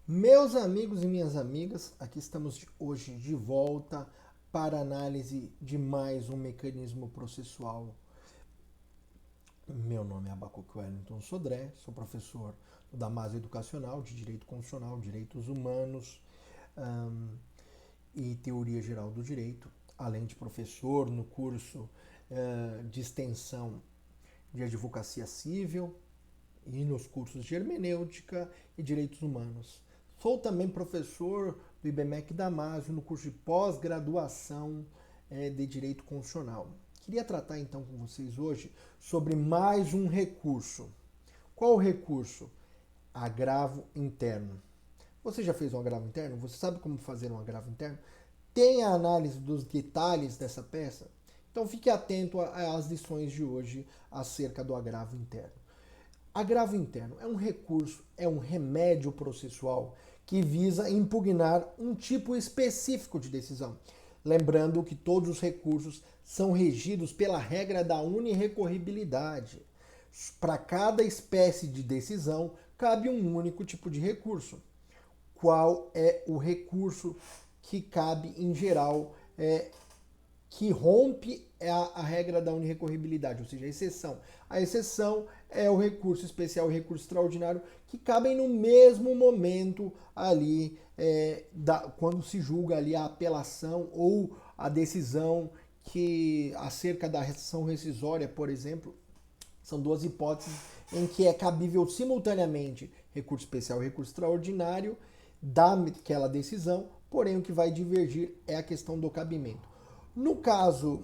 Meus amigos e minhas amigas, aqui estamos hoje de volta para análise de mais um mecanismo processual. Meu nome é Abacuque Wellington Sodré, sou professor da Damásio Educacional de Direito Constitucional, Direitos Humanos e Teoria Geral do Direito, além de professor no curso de extensão de Advocacia Civil e nos cursos de Hermenêutica e Direitos Humanos. Sou também professor do IBMEC Damásio no curso de pós-graduação de Direito Constitucional. Queria tratar então com vocês hoje sobre mais um recurso. Qual o recurso? Agravo interno. Você já fez um agravo interno? Você sabe como fazer um agravo interno? Tem a análise dos detalhes dessa peça? Então fique atento às lições de hoje acerca do agravo interno. Agravo interno é um recurso, é um remédio processual que visa impugnar um tipo específico de decisão. Lembrando que todos os recursos são regidos pela regra da unirrecorribilidade. Para cada espécie de decisão, cabe um único tipo de recurso. Qual é o recurso que cabe em geral, que rompe a regra da unirrecorribilidade, ou seja, a exceção. A exceção é o recurso especial e o recurso extraordinário que cabem no mesmo momento ali, quando se julga ali a apelação ou a decisão que acerca da ação rescisória, por exemplo, são duas hipóteses em que é cabível simultaneamente recurso especial e recurso extraordinário daquela decisão, porém o que vai divergir é a questão do cabimento. No caso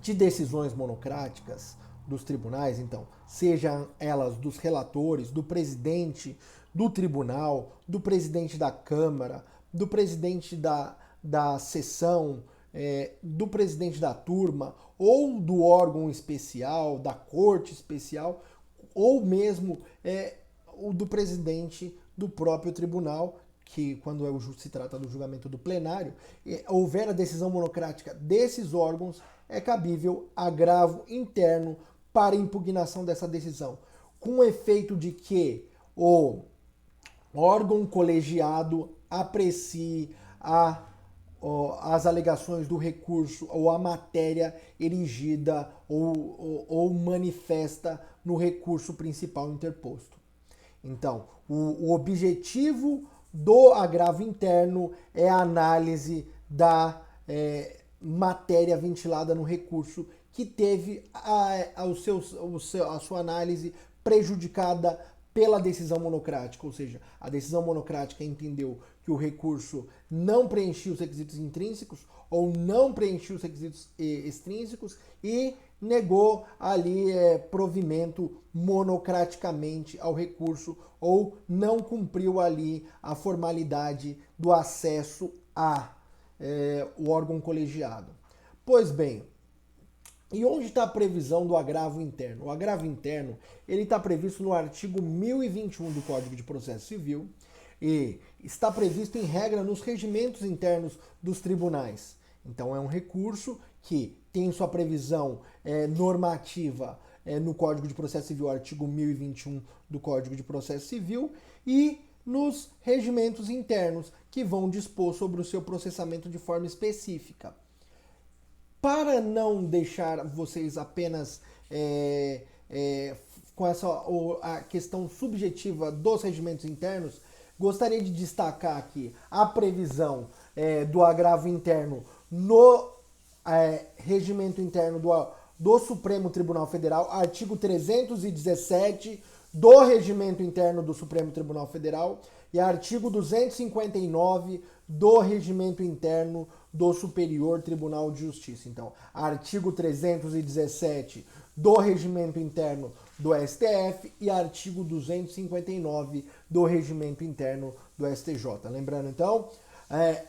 de decisões monocráticas dos tribunais, então, sejam elas dos relatores, do presidente do tribunal, do presidente da Câmara, do presidente da sessão, do presidente da turma, ou do órgão especial, da corte especial, ou mesmo o do presidente do próprio tribunal, que quando se trata do julgamento do plenário, houver a decisão monocrática desses órgãos, é cabível agravo interno para impugnação dessa decisão, com o efeito de que o órgão colegiado aprecie as alegações do recurso ou a matéria erigida ou manifesta no recurso principal interposto. Então, o objetivo do agravo interno é a análise da matéria ventilada no recurso que teve a sua análise prejudicada pela decisão monocrática, ou seja, a decisão monocrática entendeu que o recurso não preenchia os requisitos intrínsecos ou não preenchia os requisitos extrínsecos e negou ali provimento monocraticamente ao recurso ou não cumpriu ali a formalidade do acesso a o órgão colegiado. Pois bem, e onde está a previsão do agravo interno? O agravo interno ele está previsto no artigo 1021 do Código de Processo Civil e está previsto em regra nos regimentos internos dos tribunais. Então é um recurso que tem sua previsão normativa no Código de Processo Civil, artigo 1021 do Código de Processo Civil, e nos regimentos internos que vão dispor sobre o seu processamento de forma específica. Para não deixar vocês apenas com a questão subjetiva dos regimentos internos, gostaria de destacar aqui a previsão do agravo interno no regimento interno do Supremo Tribunal Federal, artigo 317 do regimento interno do Supremo Tribunal Federal e artigo 259 do regimento interno do Superior Tribunal de Justiça. Então, artigo 317 do regimento interno do STF e artigo 259 do regimento interno do STJ. Lembrando, então,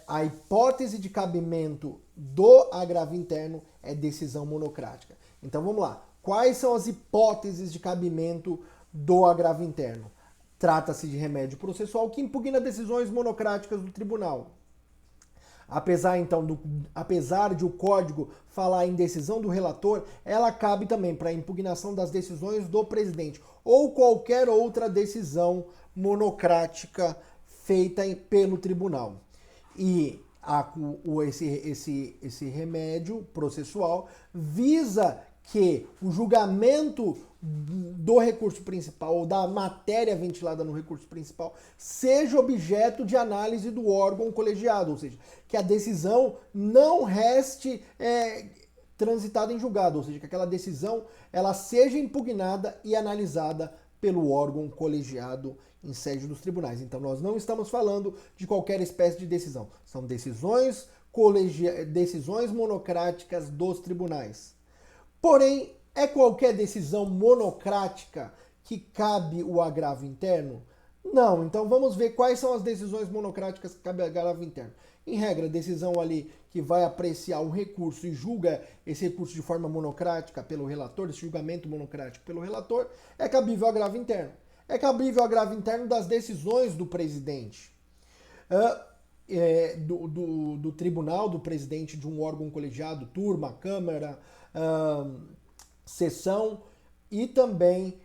a hipótese de cabimento do agravo interno é decisão monocrática. Então, vamos lá. Quais são as hipóteses de cabimento do agravo interno? Trata-se de remédio processual que impugna decisões monocráticas do tribunal. Apesar de o código falar em decisão do relator, ela cabe também para a impugnação das decisões do presidente ou qualquer outra decisão monocrática feita pelo tribunal. E esse remédio processual visa que o julgamento do recurso principal ou da matéria ventilada no recurso principal seja objeto de análise do órgão colegiado, ou seja, que a decisão não reste transitada em julgado, ou seja, que aquela decisão ela seja impugnada e analisada pelo órgão colegiado em sede dos tribunais. Então nós não estamos falando de qualquer espécie de decisão, são decisões monocráticas dos tribunais. Porém, é qualquer decisão monocrática que cabe o agravo interno? Não. Então vamos ver quais são as decisões monocráticas que cabe o agravo interno. Em regra, decisão ali que vai apreciar um recurso e julga esse recurso de forma monocrática pelo relator, esse julgamento monocrático pelo relator, é cabível ao agravo interno. É cabível ao agravo interno das decisões do presidente, do tribunal, do presidente de um órgão colegiado, turma, câmara, sessão, e também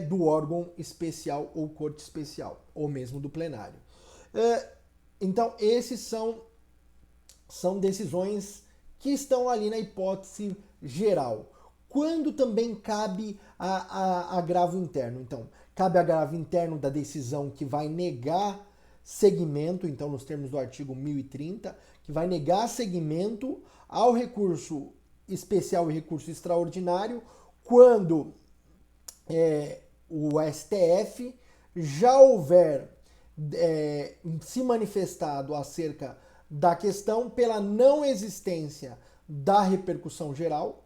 do órgão especial ou corte especial, ou mesmo do plenário. Então, esses são decisões que estão ali na hipótese geral. Quando também cabe a agravo interno? Então, cabe agravo interno da decisão que vai negar seguimento, então, nos termos do artigo 1030, que vai negar seguimento ao recurso especial e recurso extraordinário, quando o STF já houver se manifestado acerca da questão pela não existência da repercussão geral,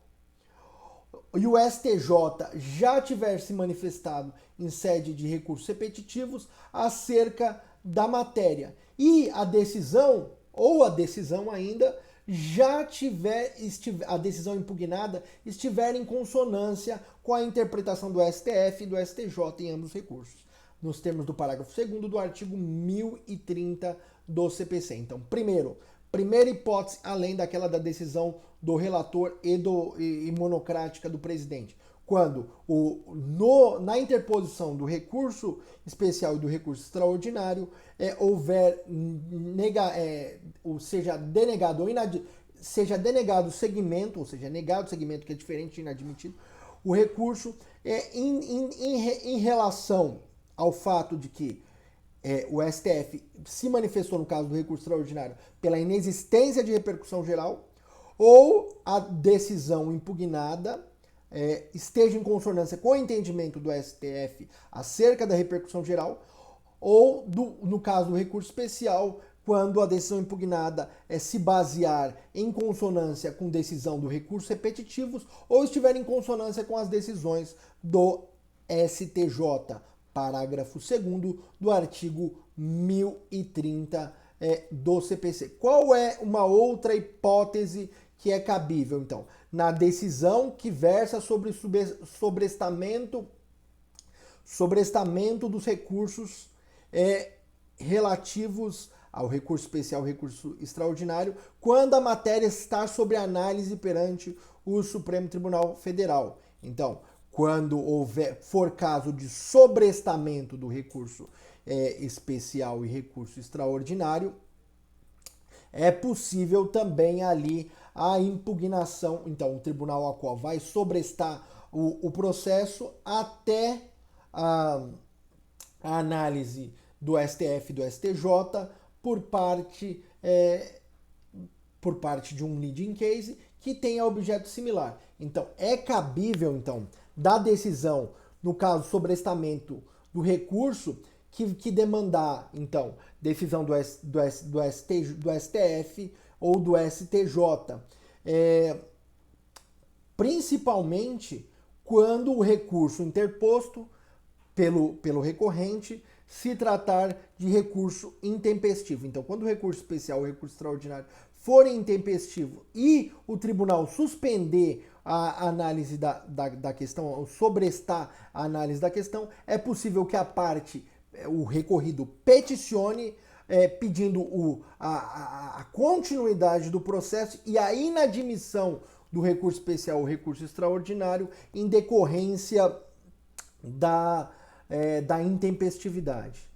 e o STJ já tiver se manifestado em sede de recursos repetitivos acerca da matéria, e a decisão, ou a decisão ainda, a decisão impugnada estiver em consonância com a interpretação do STF e do STJ em ambos os recursos, nos termos do parágrafo 2º do artigo 1030 do CPC. Então, primeira hipótese, além daquela da decisão do relator e monocrática do presidente, quando na interposição do recurso especial e do recurso extraordinário houver seja denegado segmento, ou seja, negado segmento, que é diferente de inadmitido, o recurso em relação ao fato de que o STF se manifestou, no caso do recurso extraordinário, pela inexistência de repercussão geral, ou a decisão impugnada esteja em consonância com o entendimento do STF acerca da repercussão geral, ou, no caso do recurso especial, quando a decisão impugnada se basear em consonância com decisão do recurso repetitivos, ou estiver em consonância com as decisões do STJ, parágrafo 2º do artigo 1030 do CPC. Qual é uma outra hipótese que é cabível, então? Na decisão que versa sobre sobrestamento dos recursos relativos ao recurso especial, recurso extraordinário, quando a matéria está sob análise perante o Supremo Tribunal Federal. Então, quando for caso de sobrestamento do recurso especial e recurso extraordinário, é possível também ali a impugnação, então o tribunal ao qual vai sobrestar o processo até a análise do STF e do STJ por parte de um leading case que tenha objeto similar. Então, é cabível, então, da decisão, no caso, sobrestamento do recurso, que demandar, então, decisão do STF ou do STJ. Principalmente quando o recurso interposto pelo recorrente se tratar de recurso intempestivo. Então, quando o recurso especial ou o recurso extraordinário forem intempestivo e o tribunal suspender a análise da questão, ou sobrestar a análise da questão, é possível que a parte, o recorrido, peticione pedindo a continuidade do processo e a inadmissão do recurso especial ou recurso extraordinário em decorrência da intempestividade.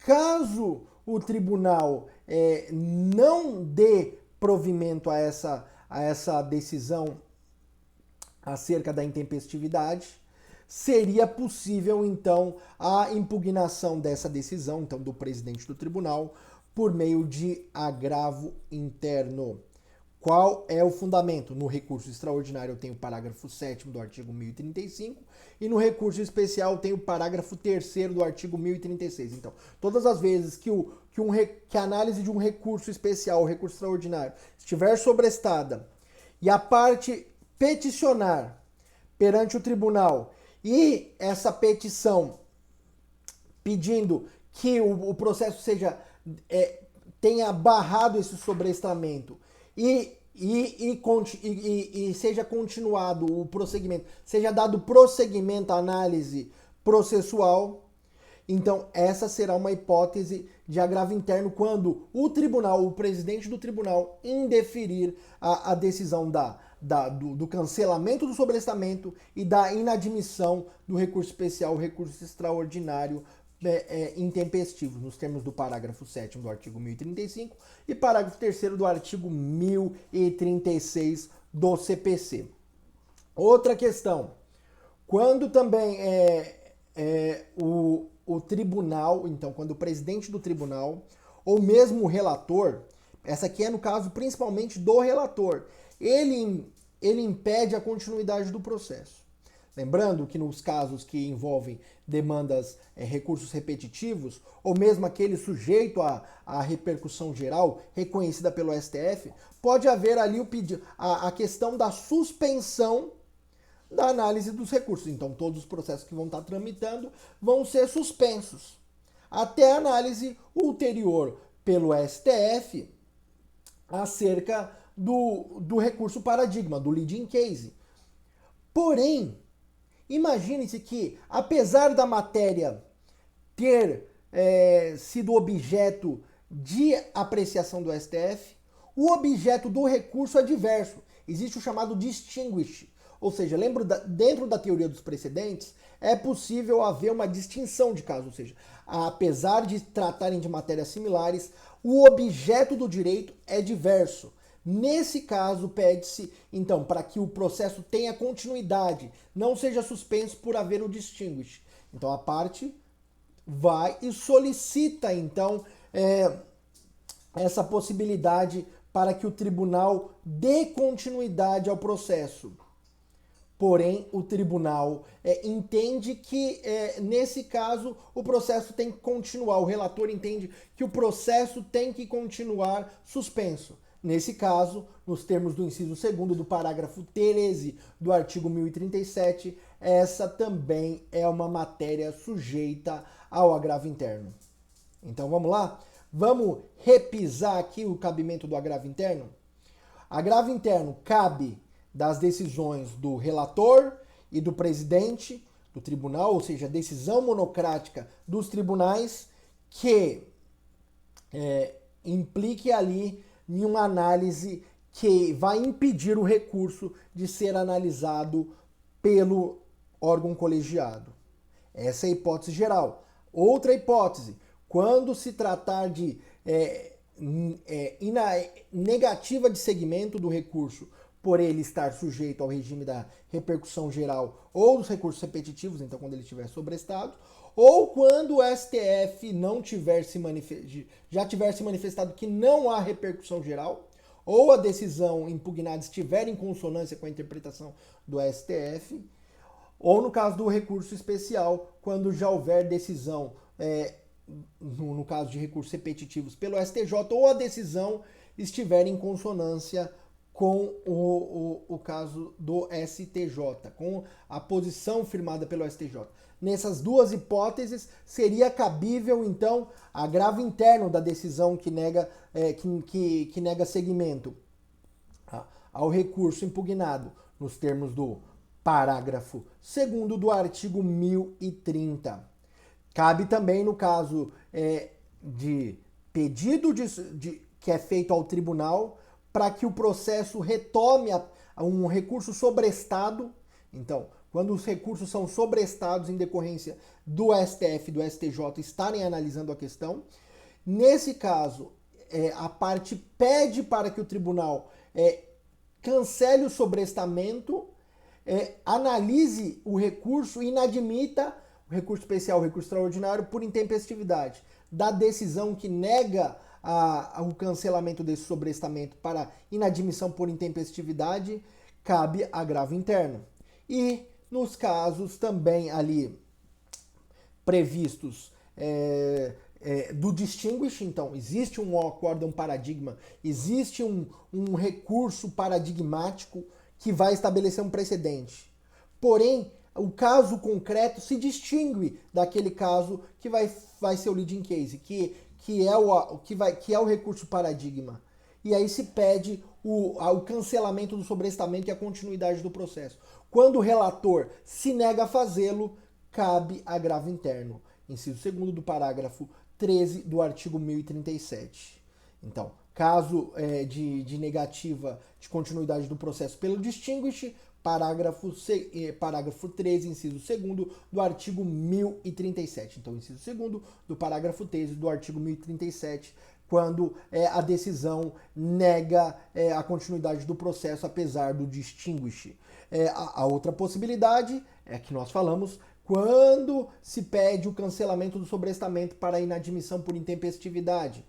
Caso o tribunal não dê provimento a essa decisão acerca da intempestividade, seria possível, então, a impugnação dessa decisão, então, do presidente do tribunal, por meio de agravo interno. Qual é o fundamento? No recurso extraordinário tem o parágrafo 7º do artigo 1035 e no recurso especial tem o parágrafo 3º do artigo 1036. Então, todas as vezes que a análise de um recurso especial ou recurso extraordinário estiver sobrestada e a parte peticionar perante o tribunal e essa petição pedindo que o processo tenha barrado esse sobrestamento e seja continuado o procedimento, seja dado prosseguimento à análise processual, então essa será uma hipótese de agravo interno quando o tribunal, o presidente do tribunal, indeferir a decisão do cancelamento do sobrestamento e da inadmissão do recurso especial, recurso extraordinário intempestivo, nos termos do parágrafo 7º do artigo 1035 e parágrafo 3º do artigo 1036 do CPC. Outra questão, quando também o tribunal, então quando o presidente do tribunal ou mesmo o relator, essa aqui é no caso principalmente do relator, ele impede a continuidade do processo. Lembrando que nos casos que envolvem demandas, recursos repetitivos, ou mesmo aquele sujeito à repercussão geral reconhecida pelo STF, pode haver ali a questão da suspensão da análise dos recursos. Então, todos os processos que vão estar tramitando vão ser suspensos até a análise ulterior pelo STF acerca do recurso paradigma, do leading case. Porém, imagine-se que, apesar da matéria ter sido objeto de apreciação do STF, o objeto do recurso é diverso. Existe o chamado distinguish, ou seja, dentro da teoria dos precedentes, é possível haver uma distinção de casos, ou seja, apesar de tratarem de matérias similares, o objeto do direito é diverso. Nesse caso, pede-se, então, para que o processo tenha continuidade, não seja suspenso por haver o distinguish. Então, a parte vai e solicita, então, essa possibilidade para que o tribunal dê continuidade ao processo. Porém, o tribunal entende que, nesse caso, o processo tem que continuar. O relator entende que o processo tem que continuar suspenso. Nesse caso, nos termos do inciso 2º do parágrafo 13 do artigo 1037, essa também é uma matéria sujeita ao agravo interno. Então vamos lá? Vamos repisar aqui o cabimento do agravo interno? Agravo interno cabe das decisões do relator e do presidente do tribunal, ou seja, decisão monocrática dos tribunais que implique ali em uma análise que vai impedir o recurso de ser analisado pelo órgão colegiado. Essa é a hipótese geral. Outra hipótese, quando se tratar de negativa de segmento do recurso por ele estar sujeito ao regime da repercussão geral ou dos recursos repetitivos, então quando ele estiver sobrestado, ou quando o STF já tiver se manifestado que não há repercussão geral, ou a decisão impugnada estiver em consonância com a interpretação do STF, ou no caso do recurso especial, quando já houver decisão, no caso de recursos repetitivos pelo STJ, ou a decisão estiver em consonância com o caso do STJ, com a posição firmada pelo STJ. Nessas duas hipóteses, seria cabível, então, agravo interno da decisão que nega seguimento ao recurso impugnado, nos termos do parágrafo 2º do artigo 1030. Cabe também no caso de pedido que é feito ao tribunal para que o processo retome um recurso sobrestado. Então, quando os recursos são sobrestados em decorrência do STF e do STJ estarem analisando a questão, Nesse caso, a parte pede para que o tribunal cancele o sobrestamento, analise o recurso e inadmita o recurso especial, o recurso extraordinário, por intempestividade da decisão que nega o cancelamento desse sobrestamento para inadmissão por intempestividade, cabe agravo interno. E nos casos também ali previstos do distinguish, então existe um acórdão paradigma, existe um recurso paradigmático que vai estabelecer um precedente. Porém, o caso concreto se distingue daquele caso que vai ser o leading case, que é o recurso paradigma. E aí se pede o cancelamento do sobrestamento e a continuidade do processo. Quando o relator se nega a fazê-lo, cabe agravo interno. Inciso 2º do parágrafo 13 do artigo 1037. Então, caso de negativa de continuidade do processo pelo distinguish, parágrafo 13, inciso 2º do artigo 1037. Então, inciso 2º do parágrafo 13 do artigo 1037, quando a decisão nega a continuidade do processo apesar do distinguish. A outra possibilidade é que nós falamos quando se pede o cancelamento do sobrestamento para inadmissão por intempestividade.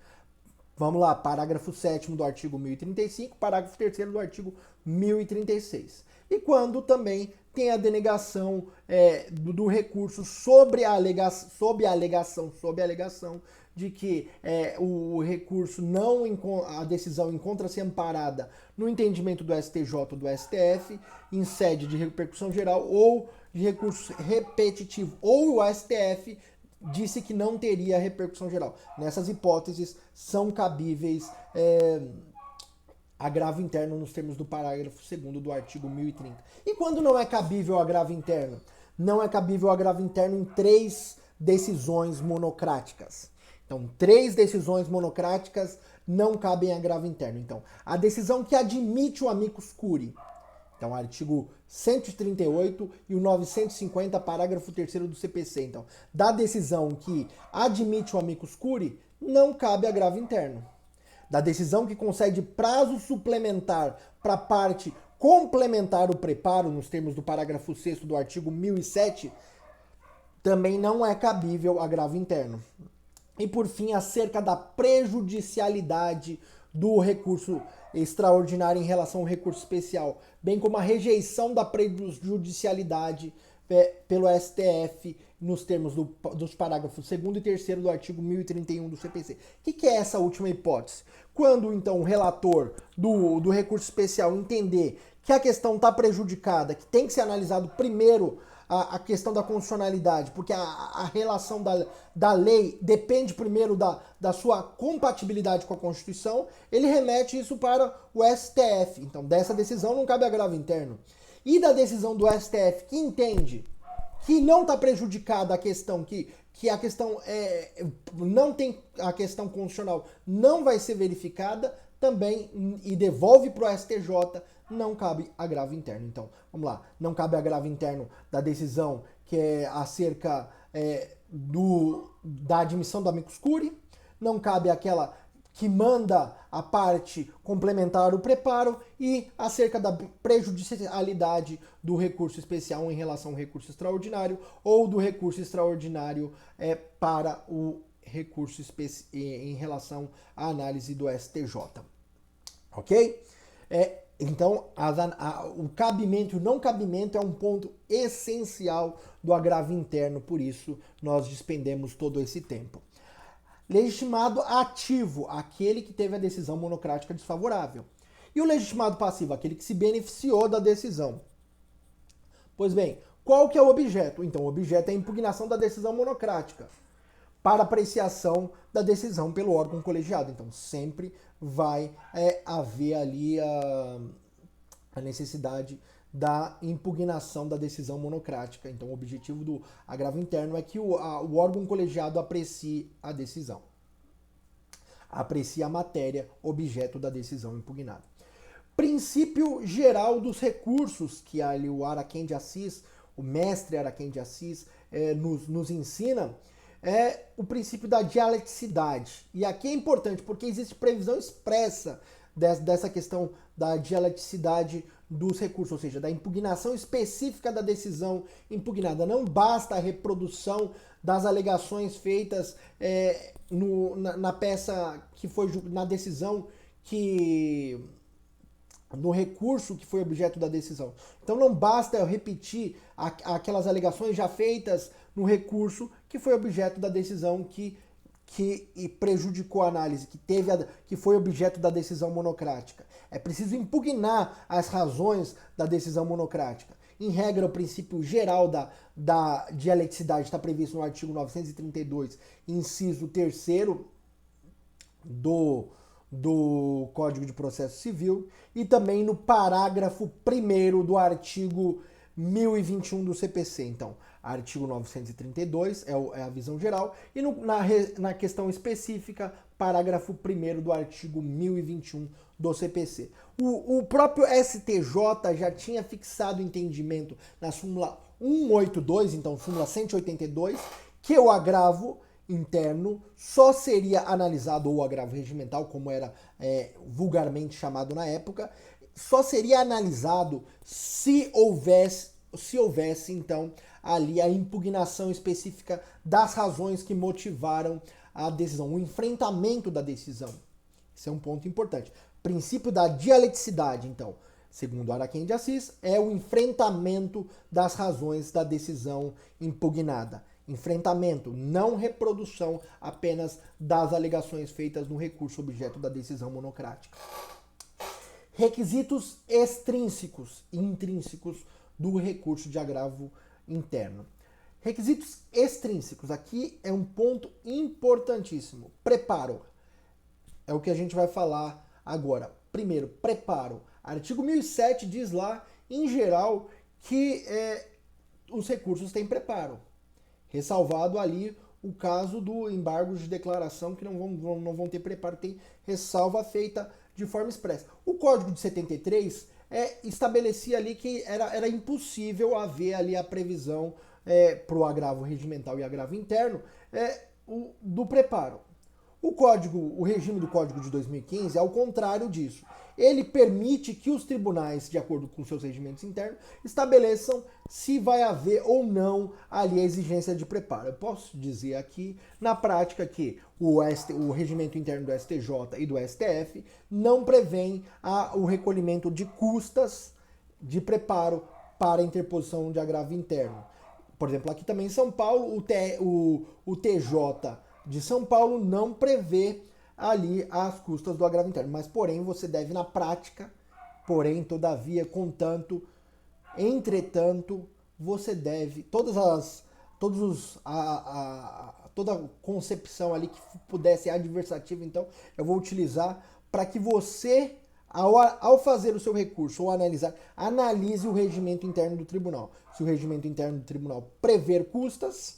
Vamos lá, parágrafo 7º do artigo 1035, parágrafo 3º do artigo 1036. E quando também tem a denegação do recurso sob a alegação de que o recurso a decisão encontra-se amparada no entendimento do STJ ou do STF em sede de repercussão geral ou de recurso repetitivo, ou o STF disse que não teria repercussão geral. Nessas hipóteses são cabíveis agravo interno nos termos do parágrafo 2º do artigo 1030. E quando não é cabível agravo interno? Não é cabível agravo interno em 3 decisões monocráticas. Então, 3 decisões monocráticas não cabem agravo interno. Então, a decisão que admite o amicus curiae. Então, artigo 138 e o 950, parágrafo 3º do CPC. Então, da decisão que admite o amicus curiae, não cabe agravo interno. Da decisão que concede prazo suplementar para a parte complementar o preparo, nos termos do parágrafo 6º do artigo 1007, também não é cabível agravo interno. E, por fim, acerca da prejudicialidade do recurso extraordinário em relação ao recurso especial, bem como a rejeição da prejudicialidade pelo STF nos termos dos parágrafos 2º e 3º do artigo 1031 do CPC. O que é essa última hipótese? Quando, então, o relator do recurso especial entender que a questão está prejudicada, que tem que ser analisado primeiro a questão da constitucionalidade, porque a relação da lei depende primeiro da sua compatibilidade com a Constituição, ele remete isso para o STF. Então, dessa decisão não cabe agravo interno. E da decisão do STF, que entende que não está prejudicada a questão, que a questão não tem a questão constitucional, não vai ser verificada, também, e devolve para o STJ, não cabe agravo interno. Então, vamos lá, não cabe agravo interno da decisão que é acerca da admissão do amicus curiae, não cabe aquela que manda a parte complementar o preparo e acerca da prejudicialidade do recurso especial em relação ao recurso extraordinário ou do recurso extraordinário para o recurso em relação à análise do STJ. Ok? Então, o cabimento e o não cabimento é um ponto essencial do agravo interno, por isso nós despendemos todo esse tempo. Legitimado ativo, aquele que teve a decisão monocrática desfavorável. E o legitimado passivo, aquele que se beneficiou da decisão. Pois bem, qual que é o objeto? Então, o objeto é a impugnação da decisão monocrática para apreciação da decisão pelo órgão colegiado. Então, sempre vai haver ali a necessidade da impugnação da decisão monocrática. Então, o objetivo do agravo interno é que o órgão colegiado aprecie a decisão. Aprecie a matéria, objeto da decisão impugnada. Princípio geral dos recursos, que ali o Araquém de Assis, o mestre Araquém de Assis, nos ensina, é o princípio da dialeticidade. E aqui é importante porque existe previsão expressa dessa questão da dialeticidade dos recursos, ou seja, da impugnação específica da decisão impugnada. Não basta a reprodução das alegações feitas na peça que foi na decisão que no recurso que foi objeto da decisão. Então não basta eu repetir aquelas alegações já feitas no recurso que foi objeto da decisão que prejudicou a análise, que foi objeto da decisão monocrática. É preciso impugnar as razões da decisão monocrática. Em regra, o princípio geral da dialeticidade está previsto no artigo 932, inciso 3º do Código de Processo Civil e também no parágrafo 1º do artigo 1021 do CPC. Então, artigo 932 é a visão geral e na questão específica, parágrafo 1º do artigo 1021 do CPC. O próprio STJ já tinha fixado o entendimento na súmula 182, então súmula 182, que o agravo interno só seria analisado, ou agravo regimental, como era vulgarmente chamado na época, só seria analisado se houvesse então ali a impugnação específica das razões que motivaram a decisão, o enfrentamento da decisão. Esse é um ponto importante. Princípio da dialeticidade, então, segundo Araquém de Assis, é o enfrentamento das razões da decisão impugnada. Enfrentamento, não reprodução apenas das alegações feitas no recurso objeto da decisão monocrática. Requisitos extrínsecos e intrínsecos do recurso de agravo interno. Requisitos extrínsecos, aqui é um ponto importantíssimo. Preparo, é o que a gente vai falar agora. Primeiro, preparo. Artigo 1007 diz lá, em geral, que os recursos têm preparo. Ressalvado ali o caso do embargo de declaração, que não vão ter preparo, tem ressalva feita de forma expressa. O Código de 73 estabelecia ali que era impossível haver ali a previsão para o agravo regimental e agravo interno do preparo. O regime do Código de 2015 é ao contrário disso. Ele permite que os tribunais, de acordo com seus regimentos internos, estabeleçam se vai haver ou não ali a exigência de preparo. Eu posso dizer aqui, na prática, que o regimento interno do STJ e do STF não prevêem o recolhimento de custas de preparo para a interposição de agravo interno. Por exemplo, aqui também em São Paulo, o TJ de São Paulo não prevê ali as custas do agravo interno, mas porém você deve na prática, todavia, contanto, entretanto, você deve toda concepção ali que pudesse ser adversativa, então eu vou utilizar para que você, ao fazer o seu recurso ou analisar, analise o regimento interno do tribunal. Se o regimento interno do tribunal prever custas,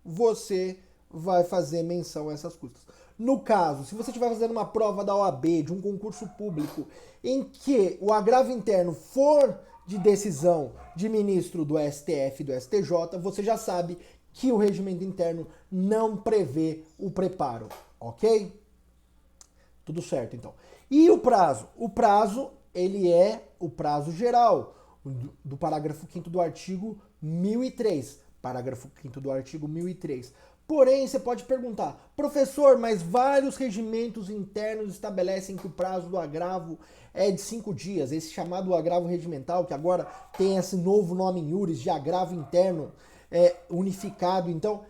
você vai fazer menção a essas custas. No caso, se você estiver fazendo uma prova da OAB, de um concurso público, em que o agravo interno for de decisão de ministro do STF e do STJ, você já sabe que o regimento interno não prevê o preparo, ok? Tudo certo, então. E o prazo? O prazo, ele é o prazo geral do parágrafo 5º do artigo 1003. Parágrafo 5º do artigo 1003. Porém, você pode perguntar, professor, mas vários regimentos internos estabelecem que o prazo do agravo é de 5 dias, esse chamado agravo regimental, que agora tem esse novo nome em iuris de agravo interno unificado. Então,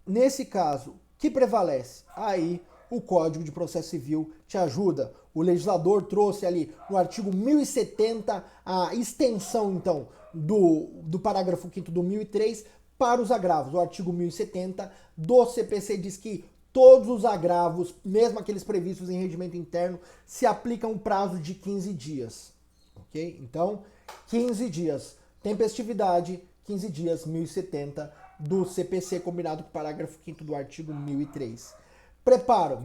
nesse caso, que prevalece? Aí, o Código de Processo Civil te ajuda. O legislador trouxe ali no artigo 1070 a extensão, então, do parágrafo 5º do 1003 para os agravos. O artigo 1070 do CPC diz que todos os agravos, mesmo aqueles previstos em regimento interno, se aplicam um prazo de 15 dias. Ok? Então, 15 dias. Tempestividade, 15 dias, 1070 do CPC, combinado com o parágrafo 5º do artigo 1003. Preparo,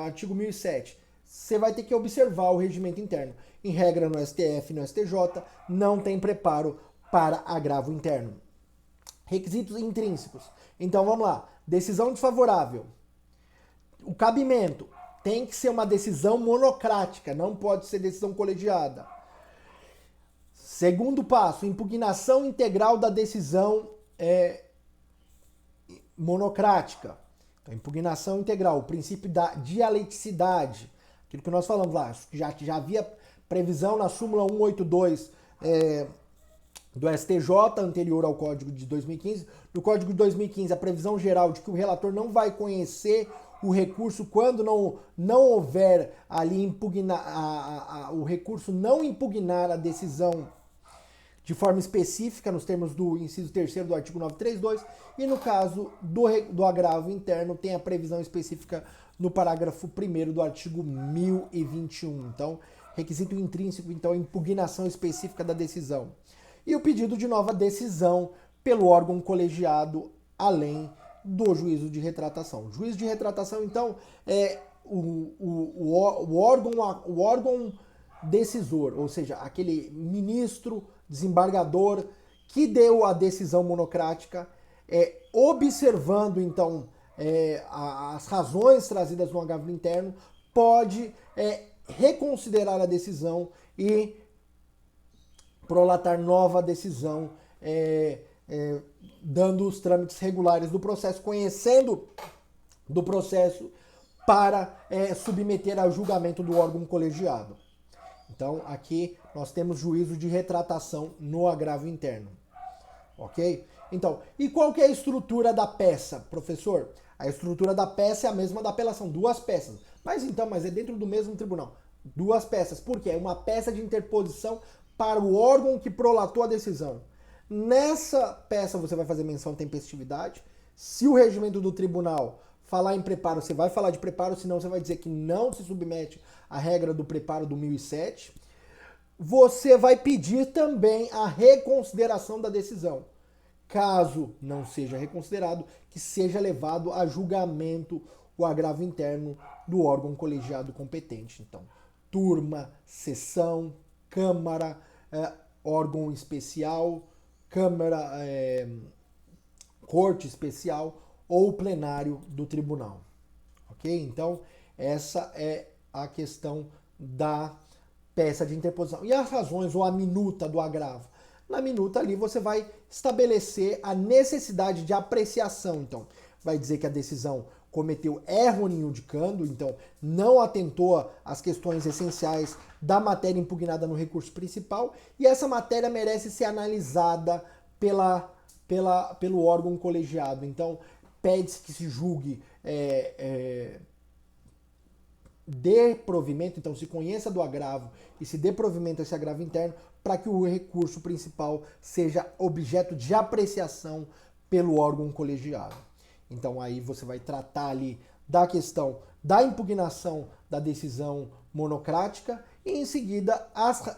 artigo 1007. Você vai ter que observar o regimento interno. Em regra, no STF e no STJ, não tem preparo para agravo interno. Requisitos intrínsecos. Então vamos lá. Decisão desfavorável. O cabimento tem que ser uma decisão monocrática, não pode ser decisão colegiada. Segundo passo, impugnação integral da decisão monocrática. Então, impugnação integral, o princípio da dialeticidade, aquilo que nós falamos lá, já havia previsão na súmula 182 do STJ, anterior ao Código de 2015. No Código de 2015, a previsão geral de que o relator não vai conhecer o recurso quando não houver ali o recurso não impugnar a decisão de forma específica, nos termos do inciso 3º do artigo 932, e no caso do agravo interno, tem a previsão específica no parágrafo 1º do artigo 1021. Então, requisito intrínseco, então, impugnação específica da decisão. E o pedido de nova decisão pelo órgão colegiado, além do juízo de retratação. O juízo de retratação, então, é o órgão decisor, ou seja, aquele ministro desembargador que deu a decisão monocrática, observando então as razões trazidas no agravo interno, pode reconsiderar a decisão e prolatar nova decisão, dando os trâmites regulares do processo, conhecendo do processo para submeter a julgamento do órgão colegiado. Então, aqui nós temos juízo de retratação no agravo interno. Ok? Então, e qual que é a estrutura da peça, professor? A estrutura da peça é a mesma da apelação, duas peças. Mas é dentro do mesmo tribunal. Duas peças. Por quê? É uma peça de interposição para o órgão que prolatou a decisão. Nessa peça você vai fazer menção à tempestividade. Se o regimento do tribunal falar em preparo, você vai falar de preparo, senão você vai dizer que não se submete à regra do preparo do 1007. Você vai pedir também a reconsideração da decisão. Caso não seja reconsiderado, que seja levado a julgamento o agravo interno do órgão colegiado competente. Então, turma, sessão, câmara, órgão especial, câmara, corte especial ou plenário do tribunal. Ok? Então, essa é a questão da peça de interposição. E as razões ou a minuta do agravo? Na minuta ali você vai estabelecer a necessidade de apreciação. Então, vai dizer que a decisão cometeu erro em indicando, então não atentou às questões essenciais da matéria impugnada no recurso principal, e essa matéria merece ser analisada pelo órgão colegiado. Então, pede-se que se julgue dê provimento, então se conheça do agravo e se dê provimento a esse agravo interno para que o recurso principal seja objeto de apreciação pelo órgão colegiado. Então aí você vai tratar ali da questão da impugnação da decisão monocrática e em seguida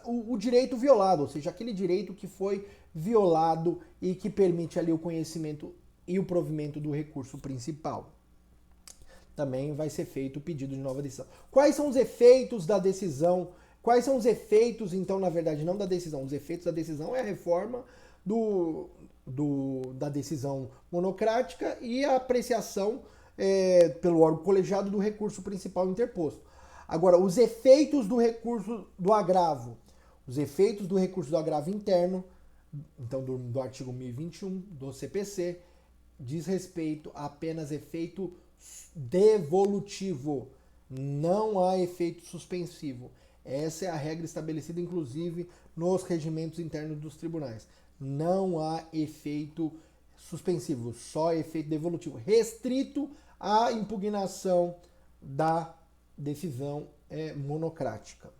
o direito violado, ou seja, aquele direito que foi violado e que permite ali o conhecimento e o provimento do recurso principal. Também vai ser feito o pedido de nova decisão. Quais são os efeitos da decisão? Quais são os efeitos, então, na verdade, não da decisão. Os efeitos da decisão é a reforma da decisão monocrática e a apreciação pelo órgão colegiado do recurso principal interposto. Agora, os efeitos do recurso do agravo. Os efeitos do recurso do agravo interno, então do artigo 1021 do CPC, diz respeito a apenas efeito devolutivo, não há efeito suspensivo. Essa é a regra estabelecida, inclusive, nos regimentos internos dos tribunais. Não há efeito suspensivo, só efeito devolutivo, restrito à impugnação da decisão monocrática.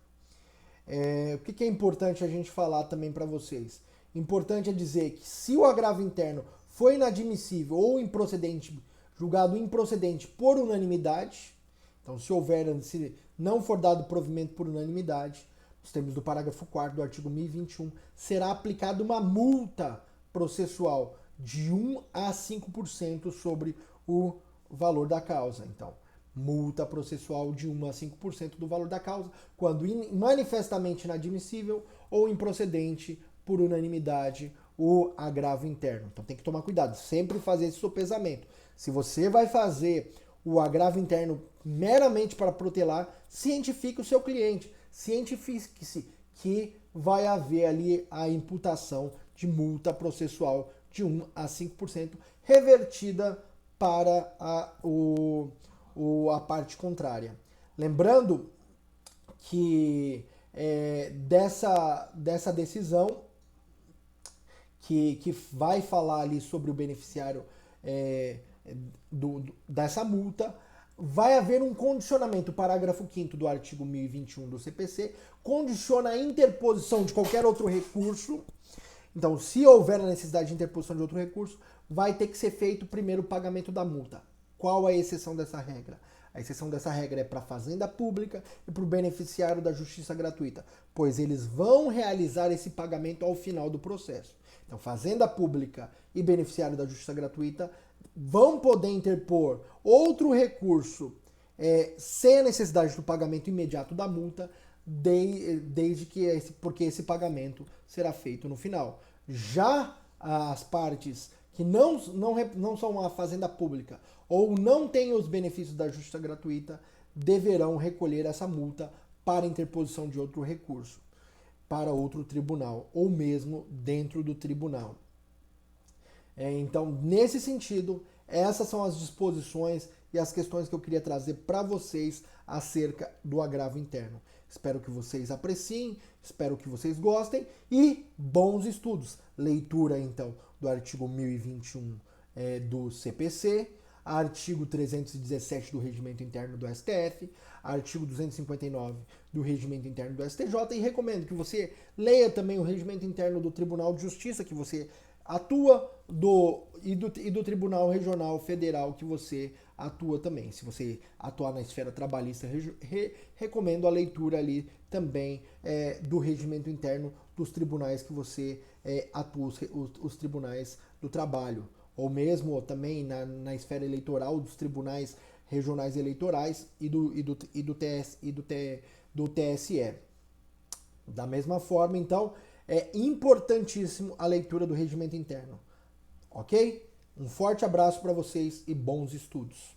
O que é importante a gente falar também para vocês? Importante é dizer que se o agravo interno foi inadmissível ou improcedente, julgado improcedente por unanimidade, então se não for dado provimento por unanimidade, nos termos do parágrafo 4º do artigo 1021, será aplicada uma multa processual de 1 a 5% sobre o valor da causa. Então, multa processual de 1 a 5% do valor da causa, quando manifestamente inadmissível ou improcedente por unanimidade o agravo interno. Então tem que tomar cuidado, sempre fazer esse sopesamento. Se você vai fazer o agravo interno meramente para protelar, cientifique o seu cliente, cientifique-se que vai haver ali a imputação de multa processual de 1 a 5% revertida para a parte contrária. Lembrando que dessa decisão que vai falar ali sobre o beneficiário dessa multa, vai haver um condicionamento. O parágrafo 5º do artigo 1021 do CPC condiciona a interposição de qualquer outro recurso. Então, se houver a necessidade de interposição de outro recurso, vai ter que ser feito primeiro o pagamento da multa. Qual a exceção dessa regra? A exceção dessa regra é para a Fazenda Pública e para o beneficiário da Justiça Gratuita, pois eles vão realizar esse pagamento ao final do processo. Então, Fazenda Pública e beneficiário da Justiça Gratuita vão poder interpor outro recurso sem a necessidade do pagamento imediato da multa, desde que porque esse pagamento será feito no final. Já as partes que não são uma fazenda pública ou não têm os benefícios da justiça gratuita deverão recolher essa multa para interposição de outro recurso para outro tribunal ou mesmo dentro do tribunal. Então, nesse sentido, essas são as disposições e as questões que eu queria trazer para vocês acerca do agravo interno. Espero que vocês apreciem, espero que vocês gostem e bons estudos. Leitura, então, do artigo 1021 do CPC, artigo 317 do Regimento Interno do STF, artigo 259 do Regimento Interno do STJ e recomendo que você leia também o Regimento Interno do Tribunal de Justiça, que você atua e do Tribunal Regional Federal que você atua também. Se você atuar na esfera trabalhista, recomendo a leitura ali também do regimento interno dos tribunais que você atua, os tribunais do trabalho, ou mesmo também na esfera eleitoral dos tribunais regionais eleitorais e do TSE. Da mesma forma, então, é importantíssimo a leitura do regimento interno. Ok? Um forte abraço para vocês e bons estudos.